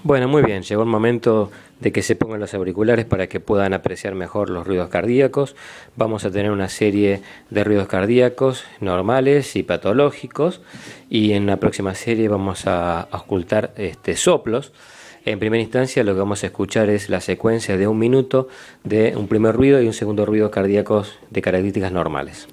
Bueno, muy bien, llegó el momento de que se pongan los auriculares para que puedan apreciar mejor los ruidos cardíacos. Vamos a tener una serie de ruidos cardíacos normales y patológicos, y en la próxima serie vamos a ocultar soplos. En primera instancia lo que vamos a escuchar es la secuencia de 1 minuto de un primer ruido y un segundo ruido cardíacos de características normales.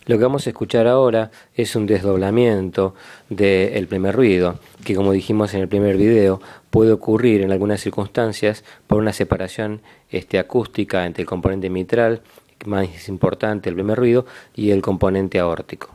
Lo que vamos a escuchar ahora es un desdoblamiento del primer ruido, que como dijimos en el primer video, puede ocurrir en algunas circunstancias por una separación acústica entre el componente mitral, más importante el primer ruido, y el componente aórtico.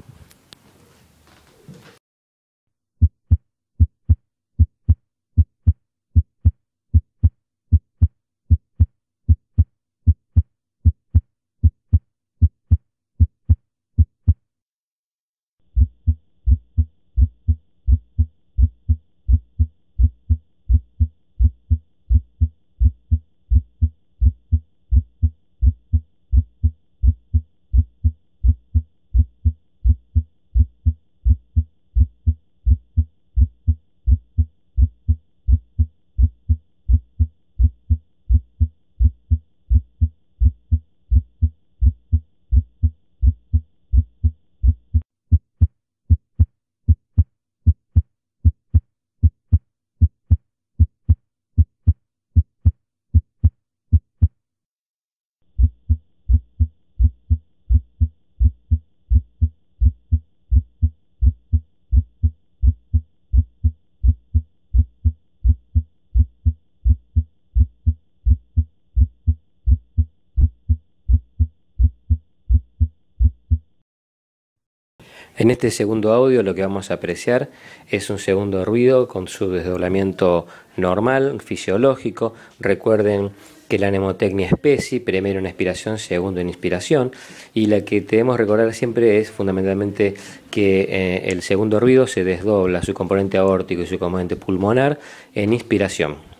En este segundo audio lo que vamos a apreciar es un segundo ruido con su desdoblamiento normal, fisiológico. Recuerden que la mnemotecnia es PESI, primero en expiración, segundo en inspiración, y la que debemos recordar siempre es fundamentalmente que el segundo ruido se desdobla su componente aórtico y su componente pulmonar en inspiración.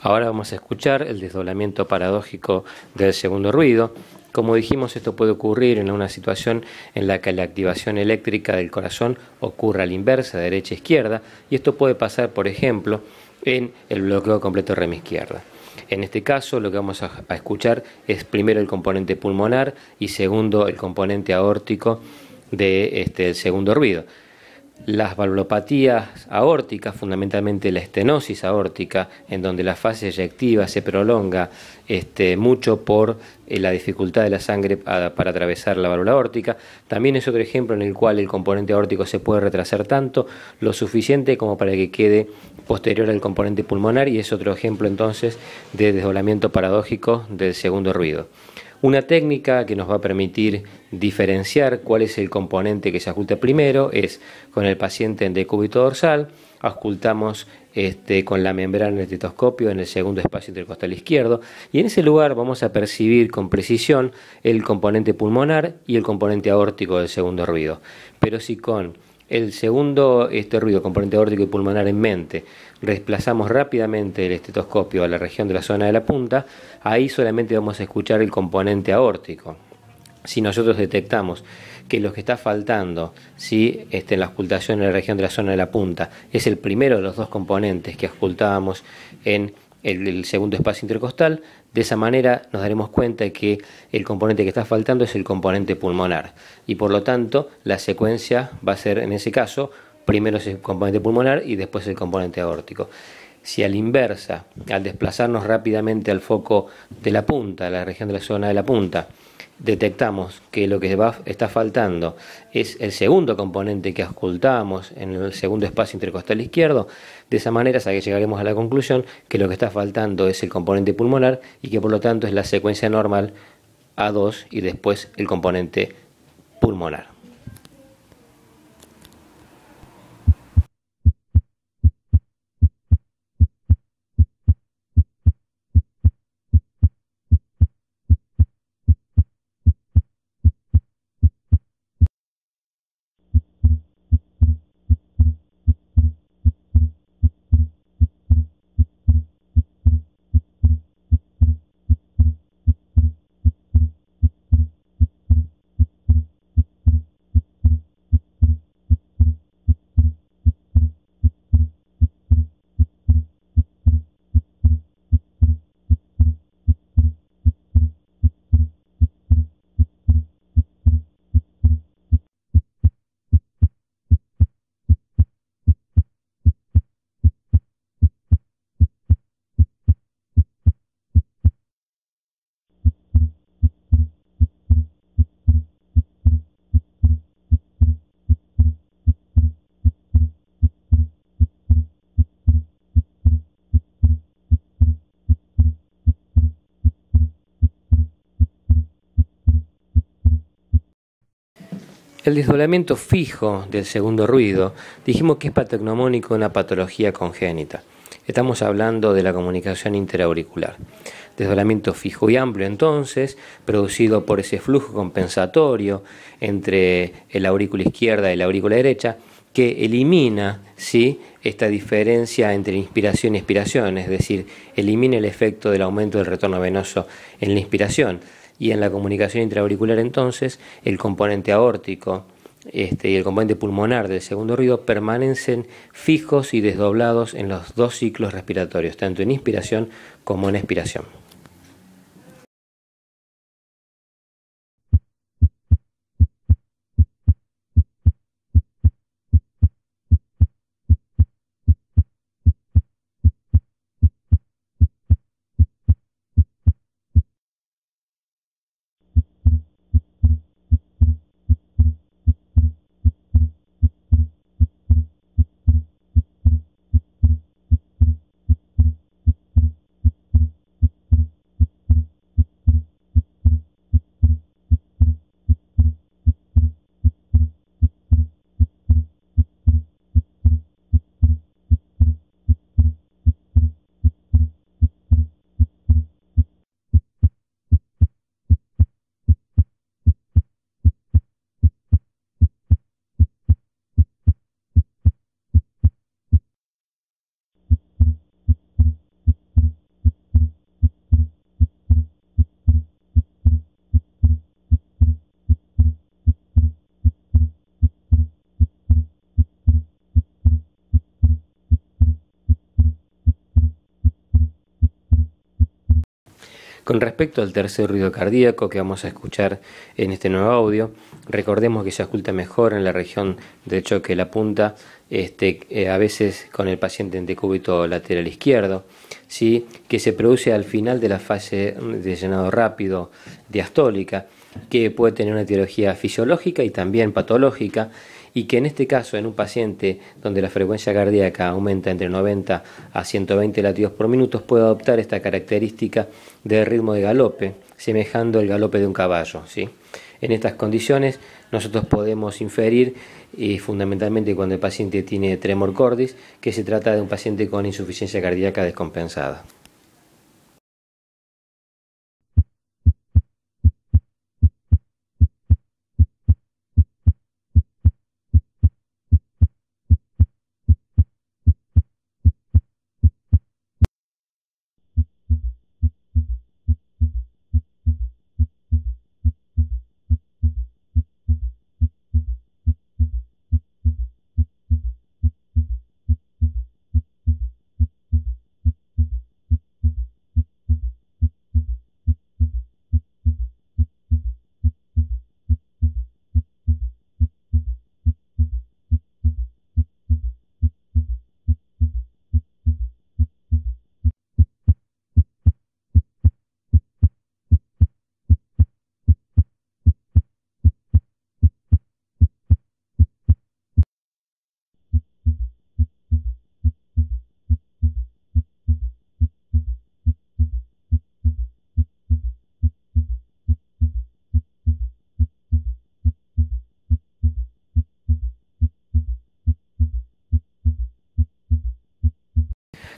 Ahora vamos a escuchar el desdoblamiento paradójico del segundo ruido. Como dijimos, esto puede ocurrir en una situación en la que la activación eléctrica del corazón ocurra a la inversa, de derecha a izquierda, y esto puede pasar, por ejemplo, en el bloqueo completo rem izquierda. En este caso, lo que vamos a escuchar es primero el componente pulmonar y segundo el componente aórtico del segundo ruido. Las valvulopatías aórticas, fundamentalmente la estenosis aórtica, en donde la fase eyectiva se prolonga mucho por la dificultad de la sangre para atravesar la válvula aórtica. También es otro ejemplo en el cual el componente aórtico se puede retrasar tanto, lo suficiente como para que quede posterior al componente pulmonar, y es otro ejemplo entonces de desdoblamiento paradójico del segundo ruido. Una técnica que nos va a permitir diferenciar cuál es el componente que se ausculta primero es con el paciente en decúbito dorsal. Auscultamos con la membrana del estetoscopio en el segundo espacio intercostal izquierdo, y en ese lugar vamos a percibir con precisión el componente pulmonar y el componente aórtico del segundo ruido. Pero si con el segundo ruido, componente aórtico y pulmonar en mente, desplazamos rápidamente el estetoscopio a la región de la zona de la punta, ahí solamente vamos a escuchar el componente aórtico. Si nosotros detectamos que lo que está faltando, si en la auscultación en la región de la zona de la punta, es el primero de los dos componentes que auscultábamos en el segundo espacio intercostal, de esa manera nos daremos cuenta de que el componente que está faltando es el componente pulmonar, y por lo tanto la secuencia va a ser, en ese caso, primero es el componente pulmonar y después el componente aórtico. Si a la inversa, al desplazarnos rápidamente al foco de la punta, a la región de la zona de la punta, detectamos que lo que está faltando es el segundo componente que auscultamos en el segundo espacio intercostal izquierdo, de esa manera llegaremos a la conclusión que lo que está faltando es el componente pulmonar y que por lo tanto es la secuencia normal A2 y después el componente pulmonar. El desdoblamiento fijo del segundo ruido, dijimos que es patognomónico de una patología congénita. Estamos hablando de la comunicación interauricular. Desdoblamiento fijo y amplio, entonces, producido por ese flujo compensatorio entre la aurícula izquierda y la aurícula derecha, que elimina esta diferencia entre inspiración y expiración, es decir, elimina el efecto del aumento del retorno venoso en la inspiración. Y en la comunicación intraauricular, entonces, el componente aórtico y el componente pulmonar del segundo ruido permanecen fijos y desdoblados en los dos ciclos respiratorios, tanto en inspiración como en expiración. Con respecto al tercer ruido cardíaco que vamos a escuchar en este nuevo audio, recordemos que se oculta mejor en la región del choque de la punta, a veces con el paciente en decúbito lateral izquierdo, ¿sí? Que se produce al final de la fase de llenado rápido diastólica, que puede tener una etiología fisiológica y también patológica, y que en este caso, en un paciente donde la frecuencia cardíaca aumenta entre 90 a 120 latidos por minuto, puede adoptar esta característica de ritmo de galope, semejando el galope de un caballo, ¿sí? En estas condiciones nosotros podemos inferir, fundamentalmente cuando el paciente tiene tremor cordis, que se trata de un paciente con insuficiencia cardíaca descompensada.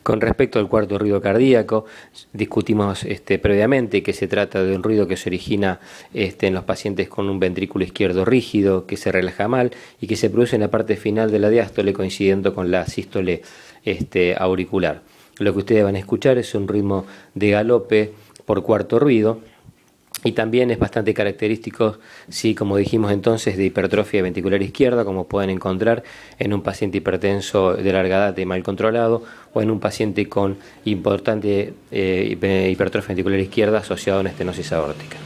Con respecto al cuarto ruido cardíaco, discutimos previamente que se trata de un ruido que se origina en los pacientes con un ventrículo izquierdo rígido, que se relaja mal y que se produce en la parte final de la diástole coincidiendo con la sístole auricular. Lo que ustedes van a escuchar es un ritmo de galope por cuarto ruido. Y también es bastante característico, sí, como dijimos entonces, de hipertrofia ventricular izquierda, como pueden encontrar en un paciente hipertenso de larga edad y mal controlado, o en un paciente con importante hipertrofia ventricular izquierda asociado a una estenosis aórtica.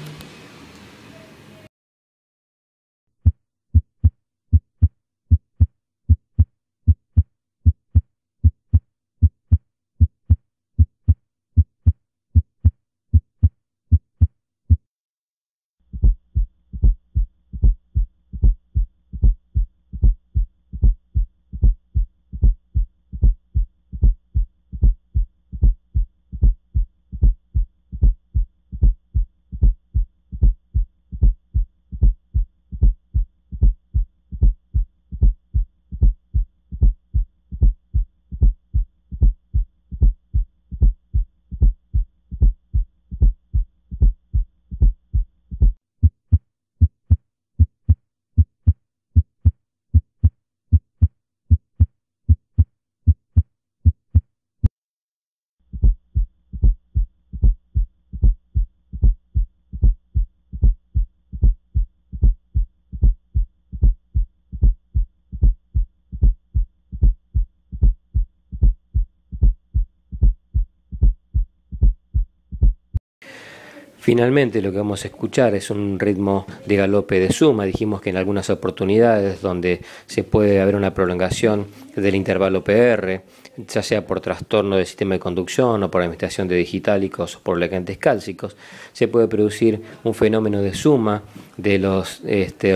Finalmente lo que vamos a escuchar es un ritmo de galope de suma. Dijimos que en algunas oportunidades donde se puede haber una prolongación del intervalo PR, ya sea por trastorno del sistema de conducción o por administración de digitálicos o por lecantes cálcicos, se puede producir un fenómeno de suma de los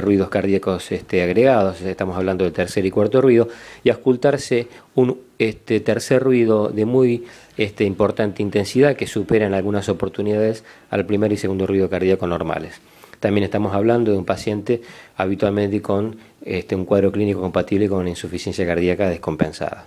ruidos cardíacos agregados. Estamos hablando del tercer y cuarto ruido, y auscultarse un tercer ruido de muy importante intensidad que supera en algunas oportunidades al primer y segundo ruido cardíaco normales. También estamos hablando de un paciente habitualmente con un cuadro clínico compatible con insuficiencia cardíaca descompensada.